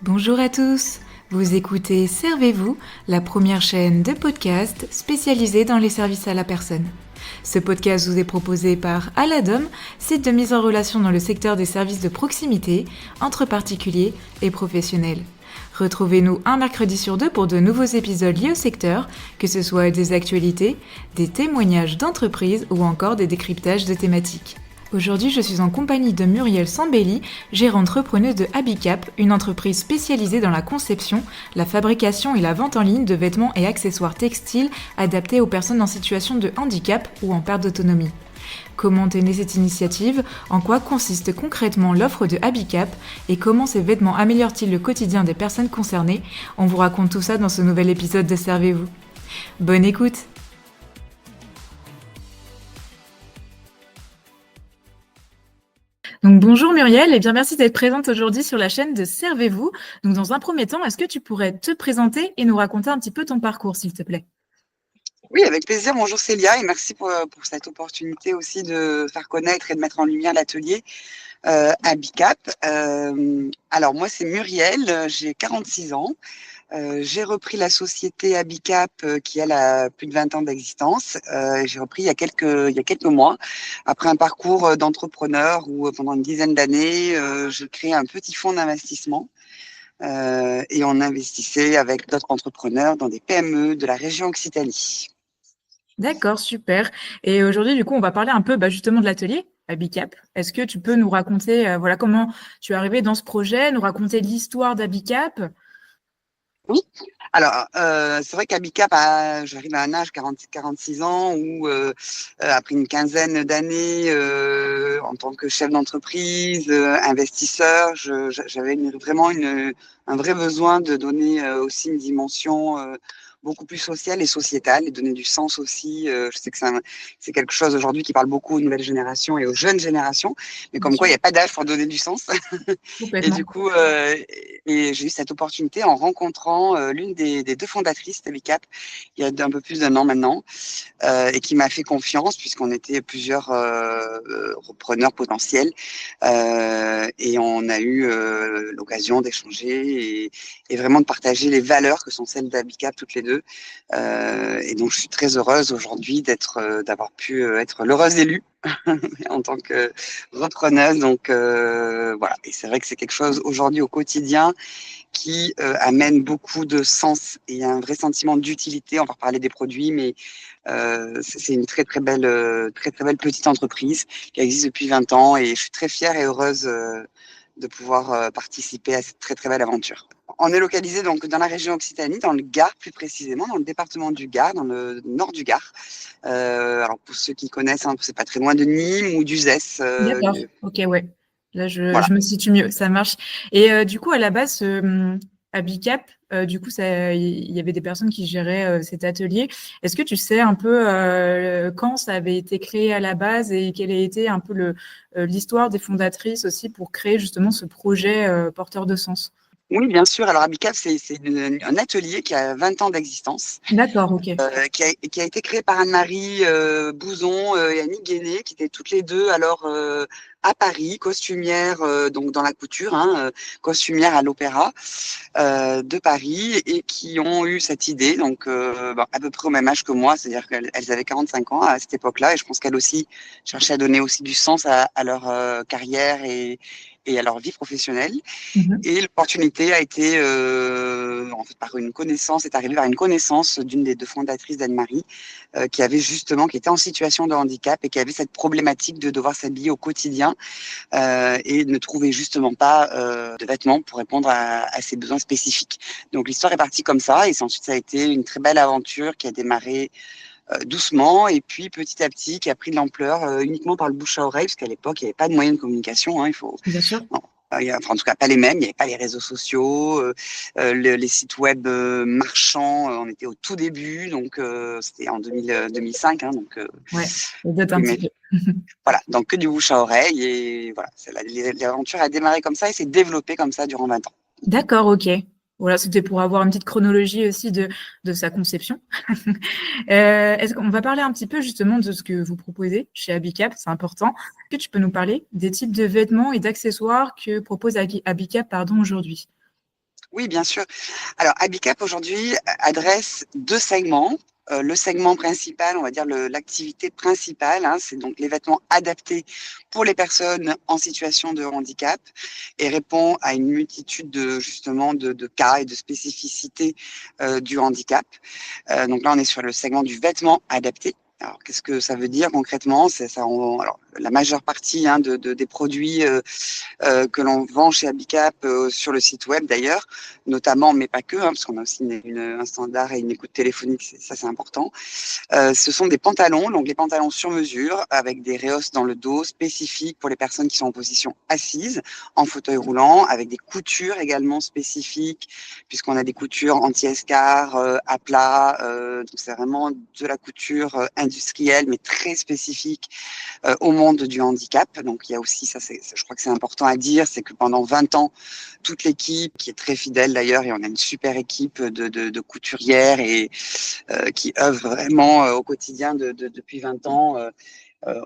Bonjour à tous, vous écoutez Servez-vous, la première chaîne de podcast spécialisée dans les services à la personne. Ce podcast vous est proposé par Aladom, site de mise en relation dans le secteur des services de proximité entre particuliers et professionnels. Retrouvez-nous un mercredi sur deux pour de nouveaux épisodes liés au secteur, que ce soit des actualités, des témoignages d'entreprises ou encore des décryptages de thématiques. Aujourd'hui, je suis en compagnie de Muriel Sambelli, gérante repreneuse de Habicap, une entreprise spécialisée dans la conception, la fabrication et la vente en ligne de vêtements et accessoires textiles adaptés aux personnes en situation de handicap ou en perte d'autonomie. Comment est née cette initiative? En quoi consiste concrètement l'offre de Habicap? Et comment ces vêtements améliorent-ils le quotidien des personnes concernées? On vous raconte tout ça dans ce nouvel épisode de Servez-vous. Bonne écoute! Donc bonjour Muriel, et bien merci d'être présente aujourd'hui sur la chaîne de Servez-vous. Donc dans un premier temps, est-ce que tu pourrais te présenter et nous raconter un petit peu ton parcours, s'il te plaît? Oui, avec plaisir. Bonjour Célia et merci pour cette opportunité aussi de faire connaître et de mettre en lumière l'atelier Habicap. Alors moi c'est Muriel, j'ai 46 ans. J'ai repris la société Habicap qui elle a plus de 20 ans d'existence. J'ai repris il y a quelques mois après un parcours d'entrepreneur où pendant une dizaine d'années j'ai créé un petit fonds d'investissement et on investissait avec d'autres entrepreneurs dans des PME de la région Occitanie. D'accord, super. Et aujourd'hui, du coup, on va parler un peu justement de l'atelier Habicap. Est-ce que tu peux nous raconter voilà, comment tu es arrivé dans ce projet, nous raconter l'histoire d'Habicap? Oui. Alors, c'est vrai qu'Habicap, j'arrive à un âge, 46 ans, où après une quinzaine d'années en tant que chef d'entreprise, investisseur, j'avais un vrai besoin de donner aussi une dimension beaucoup plus sociale et sociétale et donner du sens aussi. Je sais que c'est quelque chose aujourd'hui qui parle beaucoup aux nouvelles générations et aux jeunes générations, mais Bien comme quoi il sûr, n'y a pas d'âge pour donner du sens. Et complètement. du coup, j'ai eu cette opportunité en rencontrant l'une des deux fondatrices d'Habicap il y a un peu plus d'un an maintenant, et qui m'a fait confiance puisqu'on était plusieurs repreneurs potentiels, et on a eu l'occasion d'échanger et vraiment de partager les valeurs que sont celles d'Habicap toutes les deux. Et donc je suis très heureuse aujourd'hui d'avoir pu être l'heureuse élue en tant que repreneuse. Donc voilà, et c'est vrai que c'est quelque chose aujourd'hui au quotidien qui amène beaucoup de sens et un vrai sentiment d'utilité. On va reparler des produits, mais c'est une très très belle petite entreprise qui existe depuis 20 ans et je suis très fière et heureuse de pouvoir participer à cette très très belle aventure. On est localisé donc dans la région Occitanie, dans le Gard plus précisément, dans le département du Gard, dans le nord du Gard. Alors pour ceux qui connaissent, hein, c'est pas très loin de Nîmes ou d'Uzès. D'accord, ok, ouais. Là, Voilà. je me situe mieux, ça marche. Et du coup, à la base, Habicap, du coup, il y avait des personnes qui géraient cet atelier. Est-ce que tu sais un peu quand ça avait été créé à la base et quelle a été un peu l'histoire des fondatrices aussi pour créer justement ce projet porteur de sens? Oui, bien sûr. Alors Habicap, c'est un atelier qui a 20 ans d'existence. D'accord, ok. Qui a été créé par Anne-Marie Bouzon et Annie Guéné, qui étaient toutes les deux alors à Paris, costumières donc dans la couture, hein, costumières à l'Opéra de Paris, et qui ont eu cette idée, donc à peu près au même âge que moi, c'est-à-dire qu'elles avaient 45 ans à cette époque-là, et je pense qu'elles aussi cherchaient à donner aussi du sens à leur carrière et à leur vie professionnelle. Mhm. Et l'opportunité a été, en fait, est arrivée par une connaissance d'une des deux fondatrices d'Anne-Marie, qui était en situation de handicap et qui avait cette problématique de devoir s'habiller au quotidien et ne trouvait justement pas de vêtements pour répondre à ses besoins spécifiques. Donc l'histoire est partie comme ça, et ensuite ça a été une très belle aventure qui a démarré doucement et puis petit à petit qui a pris de l'ampleur uniquement par le bouche à oreille, parce qu'à l'époque il n'y avait pas de moyens de communication, hein, Bien sûr. non. Enfin, en tout cas, pas les mêmes. Il n'y avait pas les réseaux sociaux, les sites web marchands. On était au tout début, donc c'était en 2005, hein, donc Ouais, ça date un oui, petit mais peu. voilà, donc que du bouche à oreille, et voilà, l'aventure a démarré comme ça et s'est développée comme ça durant 20 ans. D'accord, ok. Voilà, c'était pour avoir une petite chronologie aussi de sa conception. Est-ce qu'on va parler un petit peu justement de ce que vous proposez chez Habicap, c'est important. Est-ce que tu peux nous parler des types de vêtements et d'accessoires que propose Habicap, pardon, aujourd'hui? Oui, bien sûr. Alors, Habicap aujourd'hui adresse deux segments. Le segment principal, on va dire l'activité principale, hein, c'est donc les vêtements adaptés pour les personnes en situation de handicap et répond à une multitude de cas et de spécificités du handicap. Donc là, on est sur le segment du vêtement adapté. Alors, qu'est-ce que ça veut dire concrètement? C'est ça. Alors, la majeure partie des produits que l'on vend chez Habicap sur le site web d'ailleurs, notamment, mais pas que, hein, parce qu'on a aussi un standard et une écoute téléphonique, ça c'est important. Ce sont des pantalons, donc les pantalons sur mesure, avec des rehausses dans le dos spécifiques pour les personnes qui sont en position assise, en fauteuil roulant, avec des coutures également spécifiques, puisqu'on a des coutures anti-escar, à plat, donc c'est vraiment de la couture industrielle, mais très spécifique au monde du handicap. Donc il y a aussi, je crois que c'est important à dire, c'est que pendant 20 ans, toute l'équipe, qui est très fidèle d'ailleurs, et on a une super équipe de couturières et qui œuvrent vraiment au quotidien depuis 20 ans,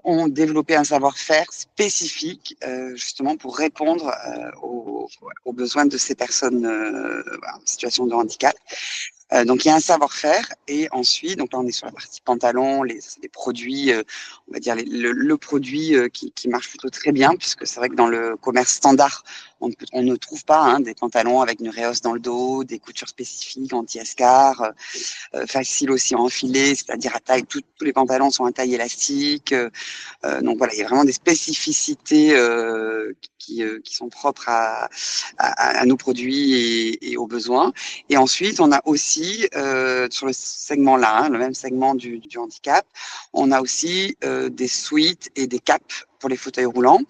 ont développé un savoir-faire spécifique justement pour répondre aux besoins de ces personnes en situation de handicap. Donc il y a un savoir-faire et ensuite, donc là on est sur la partie pantalon, les produits, on va dire le produit qui marche plutôt très bien puisque c'est vrai que dans le commerce standard, on ne trouve pas hein, des pantalons avec une rehausse dans le dos, des coutures spécifiques anti-escar, facile aussi à enfiler, c'est-à-dire à taille, tous les pantalons sont à taille élastique. Donc voilà, il y a vraiment des spécificités qui sont propres à nos produits et aux besoins. Et ensuite, on a aussi sur le segment-là, hein, le même segment du handicap, on a aussi des suites et des capes pour les fauteuils roulants.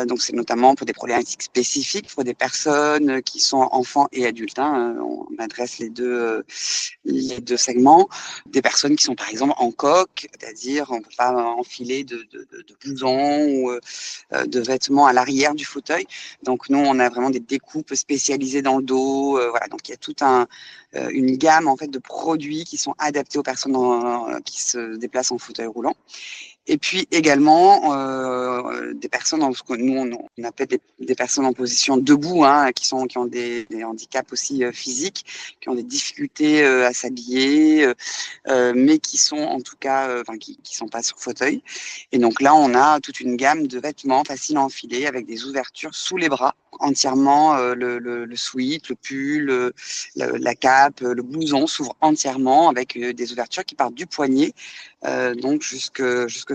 Donc c'est notamment pour des problématiques spécifiques pour des personnes qui sont enfants et adultes. Hein, on adresse les deux segments. Des personnes qui sont par exemple en coque, c'est-à-dire on ne peut pas enfiler de blousons ou de vêtements à l'arrière du fauteuil. Donc nous, on a vraiment des découpes spécialisées dans le dos. Voilà, donc il y a toute une gamme en fait de produits qui sont adaptés aux personnes qui se déplacent en fauteuil roulant. Et puis également des personnes, ce que nous on appelle des personnes en position debout, hein, qui ont des handicaps aussi physiques, qui ont des difficultés à s'habiller, mais qui sont en tout cas, qui sont pas sur fauteuil. Et donc là, on a toute une gamme de vêtements faciles à enfiler avec des ouvertures sous les bras, entièrement le sweat, le pull, la cape, le blouson s'ouvre entièrement avec des ouvertures qui partent du poignet donc jusque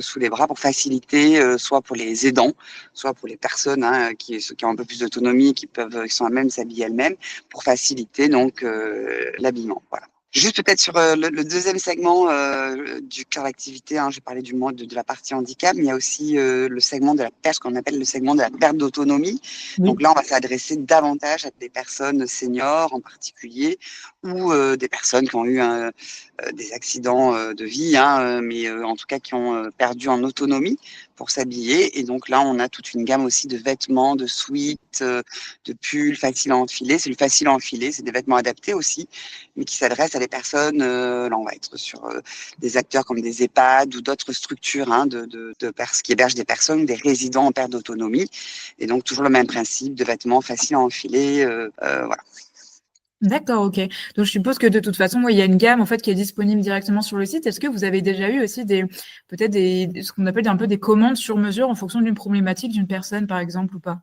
sous les bras pour faciliter, soit pour les aidants, soit pour les personnes hein, qui ont un peu plus d'autonomie, qui sont à même s'habiller elles-mêmes, pour faciliter donc l'habillement. Voilà. Juste peut-être sur le deuxième segment du cœur d'activité, hein, j'ai parlé du mode de la partie handicap, mais il y a aussi le segment de la perte, ce qu'on appelle le segment de la perte d'autonomie. Oui. Donc là, on va s'adresser davantage à des personnes seniors en particulier, ou des personnes qui ont eu des accidents de vie, hein, mais en tout cas qui ont perdu en autonomie pour s'habiller. Et donc là, on a toute une gamme aussi de vêtements, de suites, de pulls faciles à enfiler. C'est le facile à enfiler, c'est des vêtements adaptés aussi, mais qui s'adressent à des personnes, là on va être sur des acteurs comme des EHPAD ou d'autres structures hein, qui hébergent des personnes, des résidents en perte d'autonomie. Et donc toujours le même principe de vêtements faciles à enfiler. Voilà. D'accord, OK. Donc je suppose que de toute façon, il y a une gamme en fait qui est disponible directement sur le site. Est-ce que vous avez déjà eu aussi peut-être ce qu'on appelle un peu des commandes sur mesure en fonction d'une problématique d'une personne, par exemple, ou pas?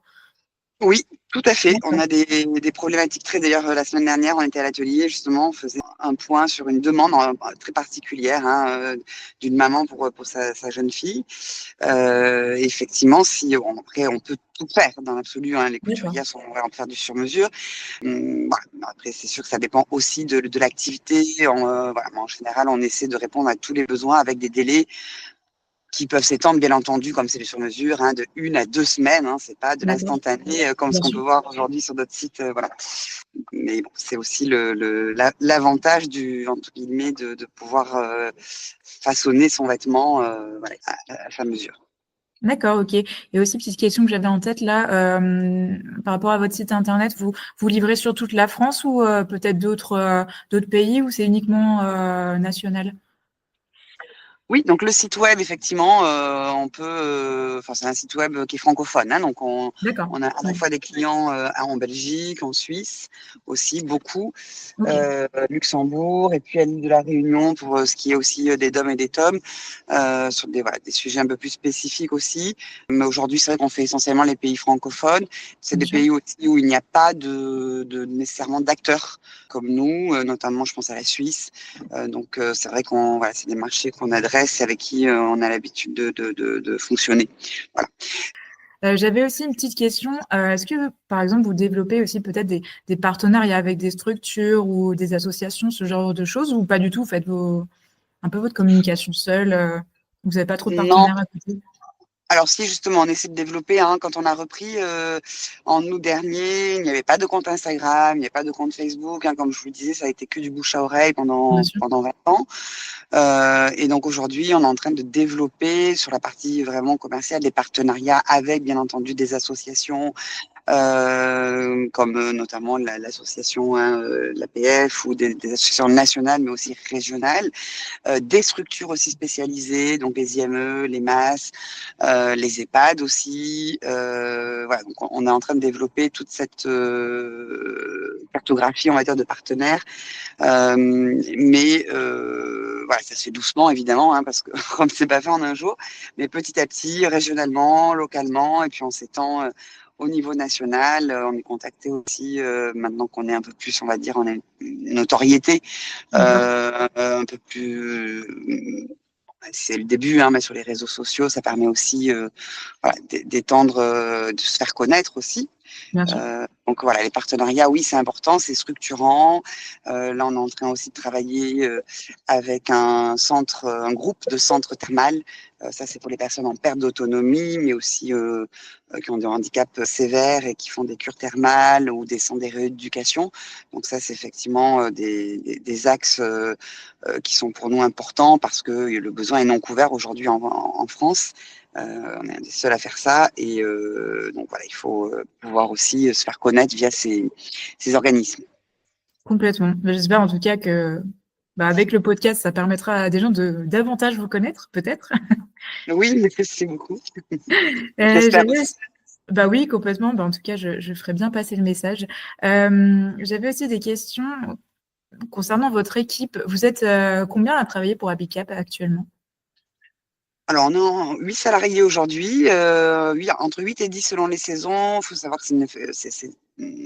Oui, tout à fait. On D'accord. a des problématiques d'ailleurs, la semaine dernière, on était à l'atelier, justement, on faisait un point sur une demande très particulière hein, d'une maman pour sa jeune fille. Effectivement, après, on peut tout faire dans l'absolu. Hein, les D'accord. couturières sont vraiment faire du sur-mesure. Voilà. Après, c'est sûr que ça dépend aussi de l'activité. Voilà, en général, on essaie de répondre à tous les besoins avec des délais qui peuvent s'étendre, bien entendu, comme c'est du sur-mesure, hein, de 1 à 2 semaines. Hein, c'est pas de D'accord. l'instantané comme ce Bien qu'on sûr. peut voir aujourd'hui sur d'autres sites. Voilà. Mais bon, c'est aussi l'avantage entre guillemets de pouvoir façonner son vêtement voilà, à sa mesure. D'accord, OK. Et aussi, petite question que j'avais en tête là, par rapport à votre site internet, vous livrez sur toute la France ou peut-être d'autres pays ou c'est uniquement national? Oui, donc le site web, effectivement, on peut, enfin c'est un site web qui est francophone, hein, donc D'accord. on a à la Oui. fois des clients en Belgique, en Suisse aussi beaucoup, Ok. Luxembourg et puis à l'île de la Réunion pour ce qui est aussi des DOM et des TOM, sur des sujets un peu plus spécifiques aussi. Mais aujourd'hui, c'est vrai qu'on fait essentiellement les pays francophones. C'est Bien des sûr. pays aussi où il n'y a pas de nécessairement d'acteurs comme nous, notamment je pense à la Suisse. Donc c'est vrai qu'on voilà, c'est des marchés qu'on adresse et avec qui on a l'habitude de fonctionner. Voilà. J'avais aussi une petite question. Est-ce que, par exemple, vous développez aussi peut-être des partenariats avec des structures ou des associations, ce genre de choses, ou pas du tout? Vous faites un peu votre communication seule, vous n'avez pas trop de Non, partenaires à côté? alors si justement on essaie de développer, hein, quand on a repris en août dernier, il n'y avait pas de compte Instagram, il n'y avait pas de compte Facebook, hein, comme je vous le disais, ça a été que du bouche à oreille Bien pendant sûr. 20 ans. Et donc aujourd'hui, on est en train de développer sur la partie vraiment commerciale des partenariats avec bien entendu des associations comme notamment l'association hein, l'APF ou des associations nationales mais aussi régionales, des structures aussi spécialisées, donc les IME, les MAS, les EHPAD aussi. Voilà, donc on est en train de développer toute cette cartographie, on va dire, de partenaires. Mais voilà, ça se fait doucement évidemment, hein, parce que comme c'est pas fait en un jour, mais petit à petit, régionalement, localement, et puis en s'étend au niveau national, on est contacté aussi maintenant qu'on est un peu plus, on va dire, on a une notoriété D'accord. un peu plus. C'est le début, hein, mais sur les réseaux sociaux, ça permet aussi voilà, d'étendre, de se faire connaître aussi. Bien sûr. Donc voilà, les partenariats, oui, c'est important, c'est structurant. Là, on est en train aussi de travailler avec un groupe de centres thermales. Ça, c'est pour les personnes en perte d'autonomie, mais aussi qui ont des handicaps sévères et qui font des cures thermales ou des centres de rééducation. Donc ça, c'est effectivement des axes qui sont pour nous importants parce que le besoin est non couvert aujourd'hui en France. On est un des seuls à faire ça et donc voilà, il faut pouvoir aussi se faire connaître via ces organismes. Complètement. J'espère en tout cas que, bah, avec le podcast, ça permettra à des gens de davantage vous connaître, peut-être. Oui, merci beaucoup. J'espère J'avais aussi. aussi bah, oui, complètement. Bah, en tout cas, je ferai bien passer le message. J'avais aussi des questions concernant votre équipe. Vous êtes, combien à travailler pour Habicap actuellement? Alors, on est en 8 salariés aujourd'hui, entre 8 et 10 selon les saisons. Il faut savoir que c'est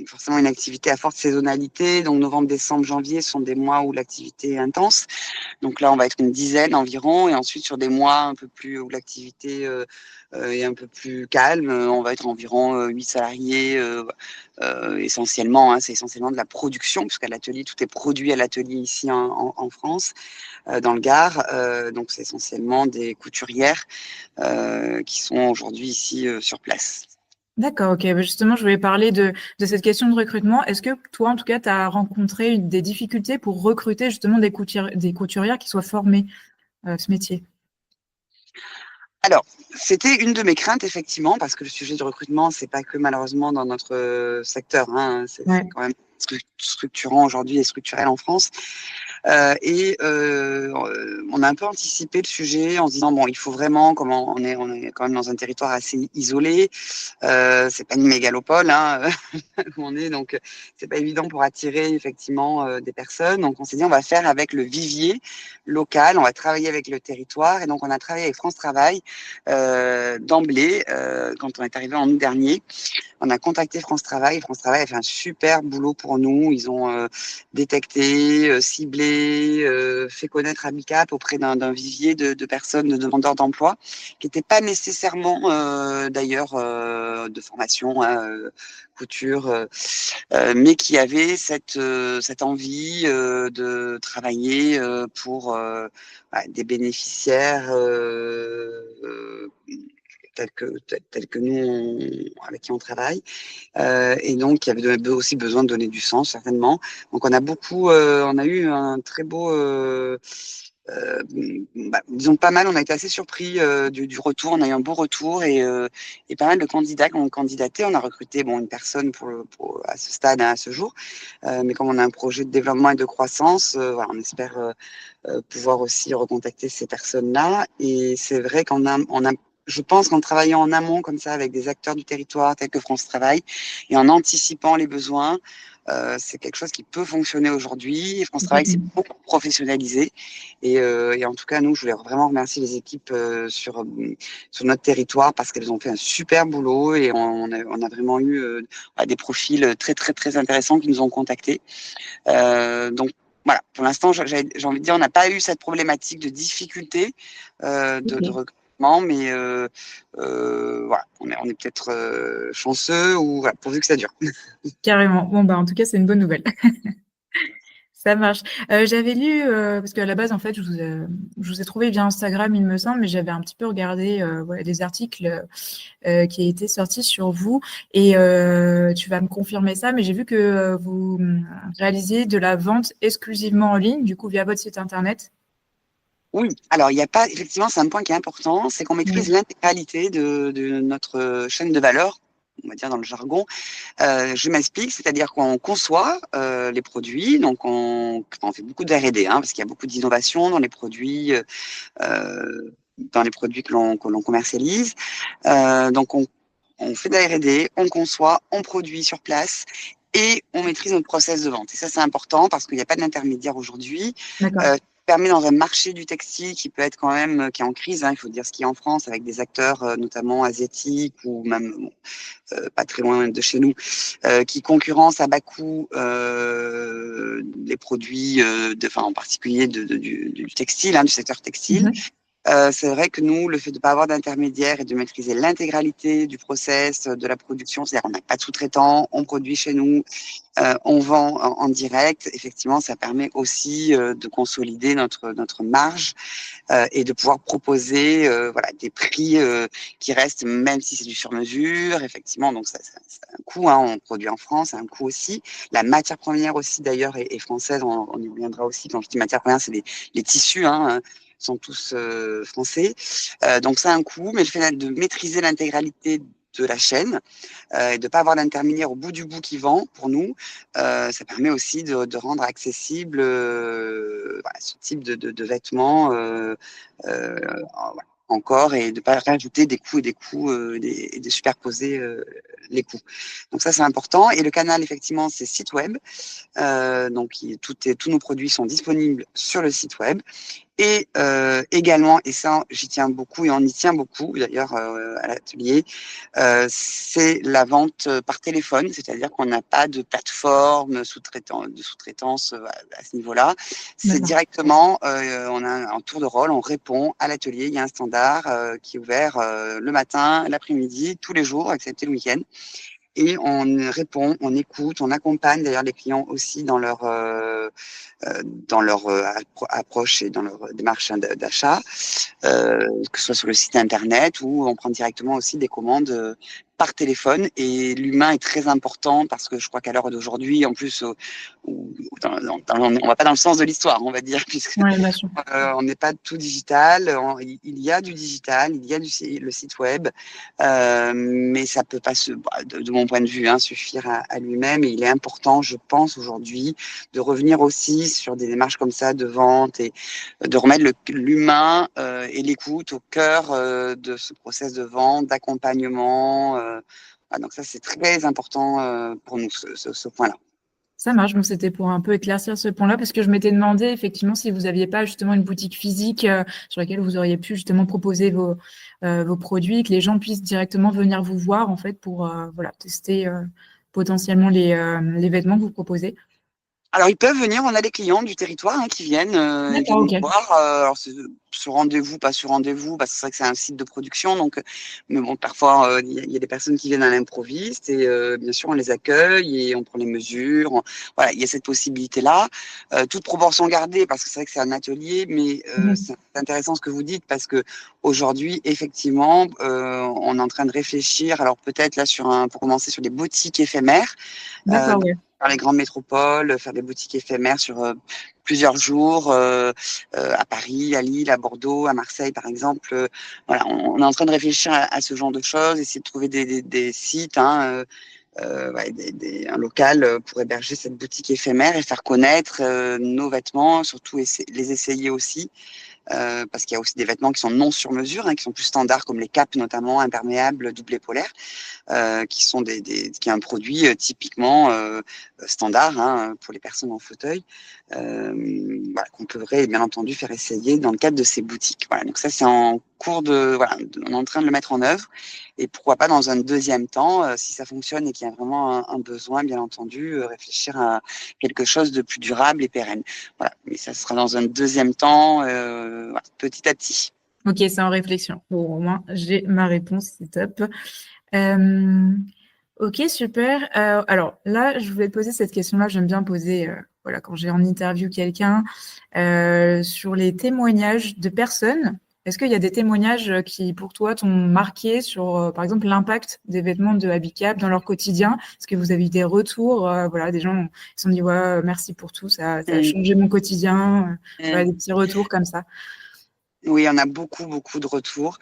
forcément une activité à forte saisonnalité. Donc, novembre, décembre, janvier sont des mois où l'activité est intense. Donc là, on va être une dizaine environ. Et ensuite, sur des mois un peu plus où l'activité est un peu plus calme, on va être environ 8 salariés essentiellement. Hein, c'est essentiellement de la production, puisqu'à l'atelier, tout est produit à l'atelier ici en France, dans le Gard. Donc c'est essentiellement des couturières qui sont aujourd'hui ici sur place. D'accord, OK. Bah, justement, je voulais parler de cette question de recrutement. Est-ce que toi, en tout cas, tu as rencontré des difficultés pour recruter justement des couturières qui soient formées à ce métier? Alors, c'était une de mes craintes, effectivement, parce que le sujet du recrutement, c'est pas que malheureusement dans notre secteur, hein, c'est Ouais, quand même structurant aujourd'hui et structurel en France. On a un peu anticipé le sujet en se disant bon, il faut vraiment, comme on est quand même dans un territoire assez isolé, c'est pas une mégalopole, hein, où on est, donc c'est pas évident pour attirer effectivement des personnes. Donc on s'est dit on va faire avec le vivier local, on va travailler avec le territoire, et donc on a travaillé avec France Travail d'emblée quand on est arrivé en août dernier. On a contacté France Travail. France Travail a fait un super boulot pour nous. Ils ont détecté, ciblé, fait connaître Handicap auprès d'un vivier de personnes, de demandeurs d'emploi, qui n'étaient pas nécessairement d'ailleurs de formation, hein, couture, mais qui avaient cette envie de travailler pour des bénéficiaires tels que nous, avec qui on travaille. Et donc, il y avait aussi besoin de donner du sens, certainement. Donc, on a eu un très beau disons pas mal, on a été assez surpris du retour, on a eu un beau retour et pas mal de candidats qui ont candidaté. On a recruté une personne à ce stade, hein, à ce jour, mais comme on a un projet de développement et de croissance, voilà, on espère pouvoir aussi recontacter ces personnes-là. Et c'est vrai je pense qu'en travaillant en amont comme ça avec des acteurs du territoire tels que France Travail et en anticipant les besoins, c'est quelque chose qui peut fonctionner aujourd'hui. Et France Travail s'est beaucoup professionnalisé. Et en tout cas, nous, je voulais vraiment remercier les équipes sur notre territoire parce qu'elles ont fait un super boulot et on a vraiment eu des profils très, très, très intéressants qui nous ont contactés. Donc, voilà, pour l'instant, j'ai envie de dire, on n'a pas eu cette problématique de difficulté de recrutement, mais voilà, on est peut-être chanceux ou voilà, pourvu que ça dure. Carrément. Bon, en tout cas, c'est une bonne nouvelle. Ça marche. J'avais lu, parce qu'à la base, en fait, je vous ai trouvé via Instagram, il me semble, mais j'avais un petit peu regardé des articles qui étaient sortis sur vous. Et tu vas me confirmer ça, mais j'ai vu que vous réalisiez de la vente exclusivement en ligne, du coup, via votre site internet. Oui, alors il n'y a pas, effectivement, c'est un point qui est important, c'est qu'on maîtrise l'intégralité de notre chaîne de valeur, on va dire dans le jargon. Je m'explique, c'est-à-dire qu'on conçoit les produits, donc on fait beaucoup de R&D, hein, parce qu'il y a beaucoup d'innovation dans les produits que l'on commercialise. Donc on fait de la R&D, on conçoit, on produit sur place. Et on maîtrise notre process de vente. Et ça, c'est important parce qu'il n'y a pas d'intermédiaire aujourd'hui. D'accord. Permet dans un marché du textile qui peut être quand même qui est en crise, hein, il faut dire ce qu'il y a en France avec des acteurs notamment asiatiques ou même pas très loin de chez nous qui concurrencent à bas coût les produits en particulier du textile, hein, du secteur textile. C'est vrai que nous, le fait de ne pas avoir d'intermédiaire et de maîtriser l'intégralité du process de la production, c'est-à-dire qu'on n'a pas de sous-traitants, on produit chez nous, on vend en direct. Effectivement, ça permet aussi de consolider notre marge et de pouvoir proposer des prix qui restent, même si c'est du sur-mesure, effectivement. Donc, ça a un coût, hein, on produit en France, ça a un coût aussi. La matière première aussi, d'ailleurs, est française. On y reviendra aussi. Quand je dis matière première, c'est les tissus, hein, sont tous français. Donc, ça a un coût, mais le fait de maîtriser l'intégralité de la chaîne et de ne pas avoir d'intermédiaire au bout du bout qui vend pour nous, ça permet aussi de rendre accessible ce type de vêtements encore et de ne pas rajouter des coûts et des coûts et de superposer les coûts. Donc ça, c'est important. Et le canal, effectivement, c'est site web. Donc tous nos produits sont disponibles sur le site web. Et également, et ça j'y tiens beaucoup et on y tient beaucoup d'ailleurs à l'atelier, c'est la vente par téléphone, c'est-à-dire qu'on n'a pas de plateforme de sous-traitance à ce niveau-là. C'est directement, on a un tour de rôle, on répond à l'atelier, il y a un standard qui est ouvert le matin, l'après-midi, tous les jours, excepté le week-end. Et on répond, on écoute, on accompagne d'ailleurs les clients aussi dans leur approche et dans leur démarche d'achat, que ce soit sur le site internet ou on prend directement aussi des commandes par téléphone. Et l'humain est très important parce que je crois qu'à l'heure d'aujourd'hui, en plus, on va pas dans le sens de l'histoire, on va dire, puisque on n'est pas tout digital. Il y a du digital, il y a le site web, mais ça peut pas de mon point de vue, hein, suffire à lui-même. Et il est important, je pense, aujourd'hui, de revenir aussi sur des démarches comme ça de vente et de remettre l'humain et l'écoute au cœur de ce process de vente, d'accompagnement. Donc ça, c'est très important pour nous, ce point-là. Ça marche, donc c'était pour un peu éclaircir ce point-là, parce que je m'étais demandé effectivement si vous n'aviez pas justement une boutique physique sur laquelle vous auriez pu justement proposer vos produits, que les gens puissent directement venir vous voir en fait pour tester potentiellement les vêtements que vous proposez. Alors, ils peuvent venir, on a des clients du territoire qui viennent, nous voir. Alors, c'est sur rendez-vous, pas sur rendez-vous, parce que c'est vrai que c'est un site de production. Donc, mais bon, parfois, il y a des personnes qui viennent à l'improviste et bien sûr, on les accueille et on prend les mesures. Voilà, il y a cette possibilité-là. Toute proportion gardée, parce que c'est vrai que c'est un atelier, mais c'est intéressant ce que vous dites, parce que aujourd'hui, effectivement, on est en train de réfléchir. Alors, peut-être là, pour commencer sur des boutiques éphémères. D'accord, oui. dans les grandes métropoles, faire des boutiques éphémères sur plusieurs jours, à Paris, à Lille, à Bordeaux, à Marseille, par exemple. Voilà, on est en train de réfléchir à ce genre de choses, essayer de trouver des sites, ouais, un local pour héberger cette boutique éphémère et faire connaître nos vêtements, surtout les essayer aussi. Parce qu'il y a aussi des vêtements qui sont non sur mesure, qui sont plus standards, comme les capes notamment, imperméables, doublés polaires, qui sont qui est un produit typiquement standard pour les personnes en fauteuil, voilà, qu'on pourrait bien entendu faire essayer dans le cadre de ces boutiques. Voilà, donc ça c'est en cours voilà, on est en train de le mettre en œuvre et pourquoi pas dans un deuxième temps, si ça fonctionne et qu'il y a vraiment un besoin, bien entendu, réfléchir à quelque chose de plus durable et pérenne. Voilà, mais ça sera dans un deuxième temps, voilà, petit à petit. Ok, c'est en réflexion. Bon, au moins, j'ai ma réponse, c'est top. Euh, ok, super. Alors là, je voulais te poser cette question-là. J'aime bien poser, voilà, quand j'ai en interview quelqu'un, sur les témoignages de personnes. Est-ce qu'il y a des témoignages qui, pour toi, t'ont marqué sur, par exemple, l'impact des vêtements de Habicap dans leur quotidien? Est-ce que vous avez eu des retours, voilà, des gens qui se sont dit, ouais, merci pour tout, ça a changé mon quotidien, voilà, des petits retours comme ça. Oui, on a beaucoup, beaucoup de retours.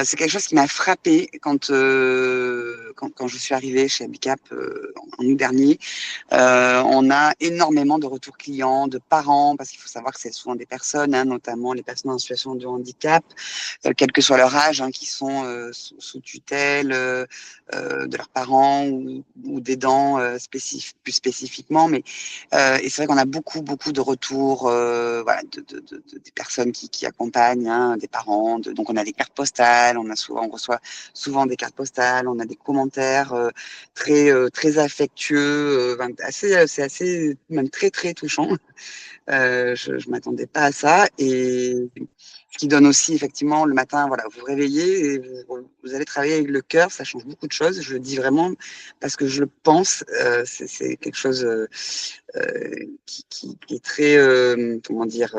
C'est quelque chose qui m'a frappée quand je suis arrivée chez Habicap en août dernier. On a énormément de retours clients, de parents, parce qu'il faut savoir que c'est souvent des personnes, notamment les personnes en situation de handicap, quel que soit leur âge, qui sont sous tutelle de leurs parents ou d'aidants plus spécifiquement. Mais et c'est vrai qu'on a beaucoup, beaucoup de retours, voilà, des personnes qui accompagnent, des parents. Donc on a des cartes postales, on reçoit souvent des cartes postales, on a des commentaires très affectueux, c'est assez même très très touchant. Je m'attendais pas à ça et ce qui donne aussi effectivement le matin, voilà, vous vous réveillez et vous allez travailler avec le cœur, ça change beaucoup de choses. Je le dis vraiment parce que je le pense, c'est quelque chose qui est très, comment dire,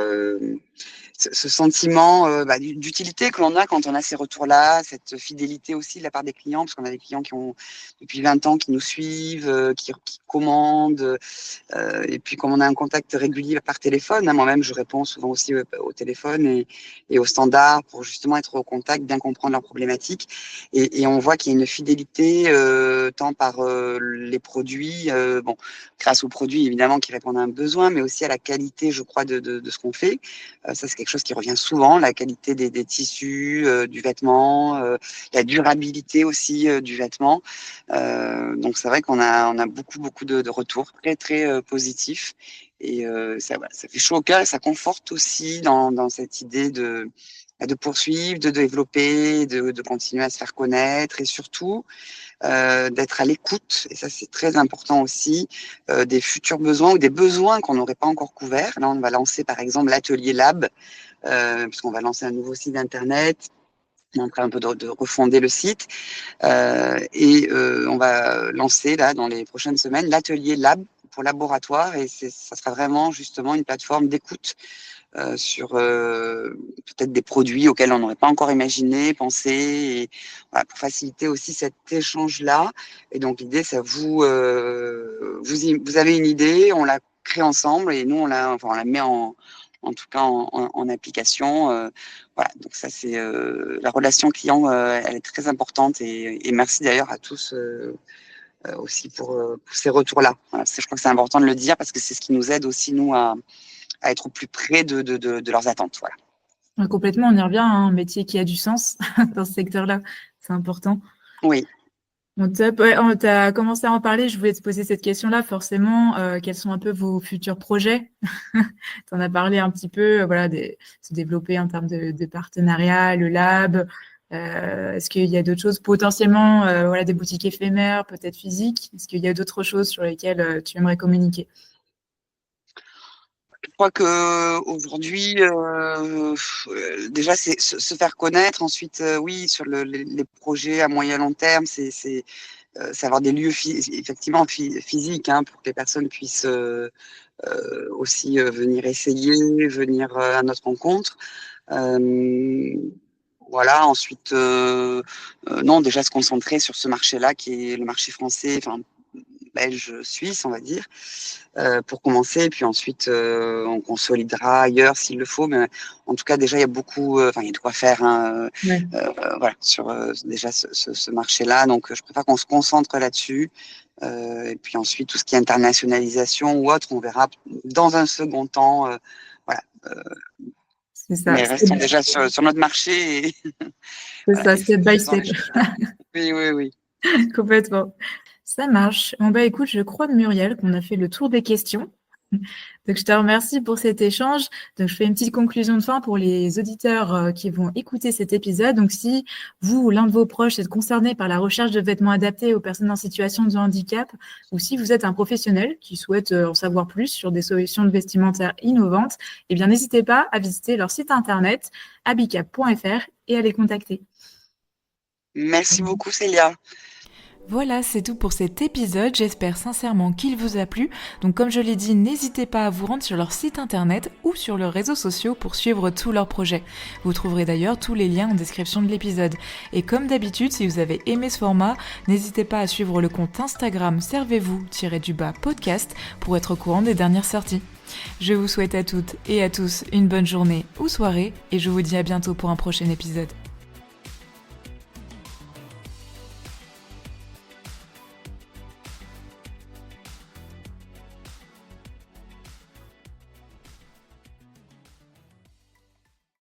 ce sentiment d'utilité que l'on a quand on a ces retours-là, cette fidélité aussi de la part des clients, parce qu'on a des clients qui ont depuis 20 ans qui nous suivent, qui commandent, et puis comme on a un contact régulier par téléphone, moi-même je réponds souvent aussi au téléphone et au standard pour justement être au contact, bien comprendre leurs problématiques, et on voit qu'il y a une fidélité tant par les produits, bon, grâce aux produits évidemment qui répondent à un besoin, mais aussi à la qualité, je crois, de ce qu'on fait. Ça, c'est quelque chose qui revient souvent, la qualité des tissus, du vêtement, la durabilité aussi du vêtement. Donc, c'est vrai on a beaucoup, beaucoup de retours très, très positifs. Et ça fait chaud au cœur et ça conforte aussi dans cette idée de poursuivre, de développer, de continuer à se faire connaître et surtout d'être à l'écoute, et ça c'est très important aussi, des futurs besoins ou des besoins qu'on n'aurait pas encore couverts. Là, on va lancer par exemple l'atelier Lab, puisqu'on va lancer un nouveau site internet. On est en train un peu de refonder le site et on va lancer là dans les prochaines semaines l'atelier Lab pour laboratoire et ça sera vraiment justement une plateforme d'écoute sur peut-être des produits auxquels on n'aurait pas encore imaginé, pensé, et voilà, pour faciliter aussi cet échange-là. Et donc l'idée, c'est vous avez une idée, on la crée ensemble et nous, on la met en tout cas en application. Voilà, donc ça, c'est la relation client, elle est très importante et merci d'ailleurs à tous. Aussi pour ces retours-là. Voilà, je crois que c'est important de le dire parce que c'est ce qui nous aide aussi, nous, à être au plus près de leurs attentes. Voilà. Complètement, on y revient, un métier qui a du sens dans ce secteur-là, c'est important. Oui. Bon, top. Ouais, tu as commencé à en parler, je voulais te poser cette question-là, forcément. Quels sont un peu vos futurs projets? Tu en as parlé un petit peu, voilà, se développer en termes de partenariat, le lab. Est-ce qu'il y a d'autres choses, potentiellement, voilà, des boutiques éphémères, peut-être physiques? Est-ce qu'il y a d'autres choses sur lesquelles tu aimerais communiquer? Je crois que aujourd'hui, déjà, c'est se faire connaître. Ensuite, oui, sur les projets à moyen long terme, c'est avoir des lieux effectivement physiques pour que les personnes puissent aussi venir essayer, venir à notre rencontre. Voilà. Ensuite, non, déjà se concentrer sur ce marché-là qui est le marché français. Enfin, belge-suisse, on va dire, pour commencer. Puis ensuite, on consolidera ailleurs s'il le faut. Mais en tout cas, déjà, il y a beaucoup, il y a de quoi faire Ouais. voilà, sur déjà ce marché-là. Donc, je préfère qu'on se concentre là-dessus. Et puis ensuite, tout ce qui est internationalisation ou autre, on verra dans un second temps. Voilà. C'est ça, Mais restons déjà sur notre marché et, c'est voilà, ça, et step by faisons step. les choses bien. Oui, oui, oui. Complètement. Ça marche. Bon, bah, écoute, je crois, Muriel, qu'on a fait le tour des questions. Donc, je te remercie pour cet échange. Donc, je fais une petite conclusion de fin pour les auditeurs qui vont écouter cet épisode. Donc, si vous ou l'un de vos proches êtes concerné par la recherche de vêtements adaptés aux personnes en situation de handicap, ou si vous êtes un professionnel qui souhaite en savoir plus sur des solutions de vestimentaire innovantes, eh bien, n'hésitez pas à visiter leur site internet habicap.fr et à les contacter. Merci beaucoup, Célia. Voilà, c'est tout pour cet épisode. J'espère sincèrement qu'il vous a plu. Donc comme je l'ai dit, n'hésitez pas à vous rendre sur leur site internet ou sur leurs réseaux sociaux pour suivre tous leurs projets. Vous trouverez d'ailleurs tous les liens en description de l'épisode. Et comme d'habitude, si vous avez aimé ce format, n'hésitez pas à suivre le compte Instagram servez-vous-podcast pour être au courant des dernières sorties. Je vous souhaite à toutes et à tous une bonne journée ou soirée et je vous dis à bientôt pour un prochain épisode.